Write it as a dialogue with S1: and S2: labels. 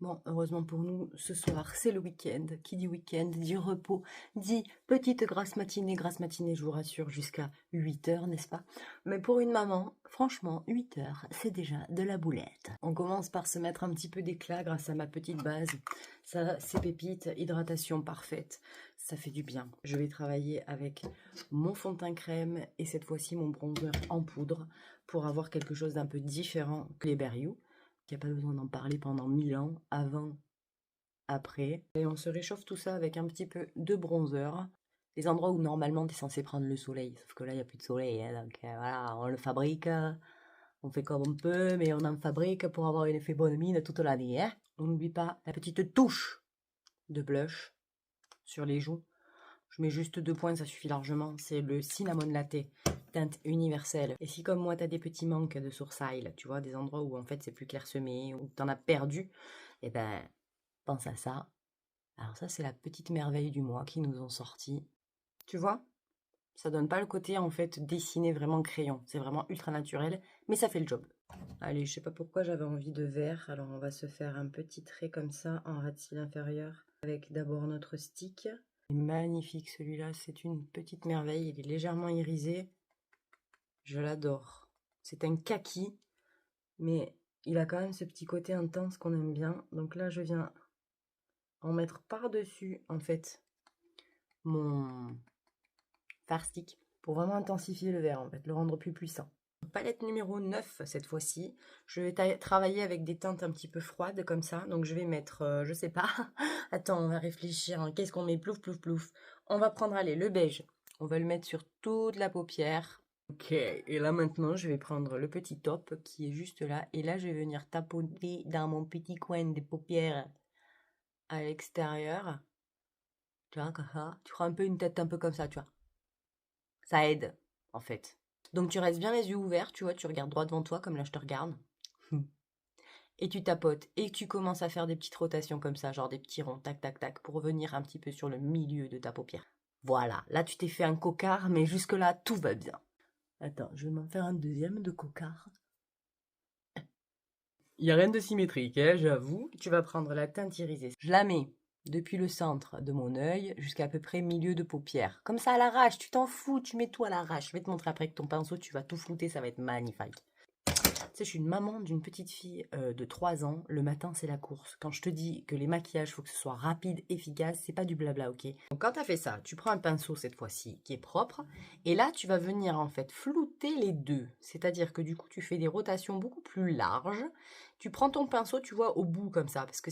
S1: Bon, heureusement pour nous, ce soir, c'est le week-end. Qui dit week-end, dit repos, dit petite grasse matinée, je vous rassure, jusqu'à 8 heures, n'est-ce pas? Mais pour une maman, franchement, 8 heures, c'est déjà de la boulette. On commence par se mettre un petit peu d'éclat grâce à ma petite base. Ça, c'est pépite, hydratation parfaite, ça fait du bien. Je vais travailler avec mon fond de teint crème et cette fois-ci mon bronzer en poudre pour avoir quelque chose d'un peu différent que les Berriou. Il n'y a pas besoin d'en parler pendant 1000 ans, avant, après. Et on se réchauffe tout ça avec un petit peu de bronzer. Les endroits où normalement tu es censé prendre le soleil, sauf que là il n'y a plus de soleil, hein, donc voilà, on le fabrique, on fait comme on peut, mais on en fabrique pour avoir un effet bonne mine toute l'année. Hein. On n'oublie pas la petite touche de blush sur les joues. Je mets juste 2 points, ça suffit largement. C'est le Cinnamon Latte, teinte universelle. Et si comme moi, tu as des petits manques de sourcils, tu vois, des endroits où en fait c'est plus clairsemé, où tu en as perdu, eh ben, pense à ça. Alors ça, c'est la petite merveille du mois qui nous ont sorti. Tu vois, ça donne pas le côté en fait dessiné vraiment crayon. C'est vraiment ultra naturel, mais ça fait le job. Allez, je sais pas pourquoi j'avais envie de vert. Alors on va se faire un petit trait comme ça en ras de cils inférieur avec d'abord notre stick. Magnifique celui-là, c'est une petite merveille, il est légèrement irisé, je l'adore. C'est un kaki, mais il a quand même ce petit côté intense qu'on aime bien. Donc là, je viens en mettre par-dessus, en fait, mon fard stick pour vraiment intensifier le vert, en fait, le rendre plus puissant. Palette numéro 9 cette fois-ci. Je vais travailler avec des teintes un petit peu froides comme ça. Donc je vais mettre, je sais pas. Attends, on va réfléchir. Hein. Qu'est-ce qu'on met? Plouf, plouf, plouf. On va prendre, allez, le beige. On va le mettre sur toute la paupière. Ok, et là maintenant, je vais prendre le petit top qui est juste là. Et là, je vais venir tapoter dans mon petit coin des paupières à l'extérieur. Tu vois, comme ça. Tu feras un peu une tête un peu comme ça, tu vois. Ça aide, en fait. Donc tu restes bien les yeux ouverts, tu vois, tu regardes droit devant toi, comme là je te regarde. Et tu tapotes, et tu commences à faire des petites rotations comme ça, genre des petits ronds, tac, tac, tac, pour venir un petit peu sur le milieu de ta paupière. Voilà, là tu t'es fait un cocard, mais jusque-là, tout va bien. Attends, je vais m'en faire un deuxième de cocard. Il n'y a rien de symétrique, hein, j'avoue. Tu vas prendre la teinte irisée. Je la mets depuis le centre de mon œil jusqu'à peu près milieu de paupière. Comme ça à l'arrache, tu t'en fous, tu mets tout à l'arrache. Je vais te montrer après que ton pinceau, tu vas tout flouter, ça va être magnifique. Tu sais, je suis une maman d'une petite fille de 3 ans. Le matin, c'est la course. Quand je te dis que les maquillages, il faut que ce soit rapide, efficace, c'est pas du blabla, ok? Donc quand tu as fait ça, tu prends un pinceau cette fois-ci qui est propre. Et là, tu vas venir en fait flouter les deux. C'est-à-dire que du coup, tu fais des rotations beaucoup plus larges. Tu prends ton pinceau, tu vois, au bout comme ça. Parce que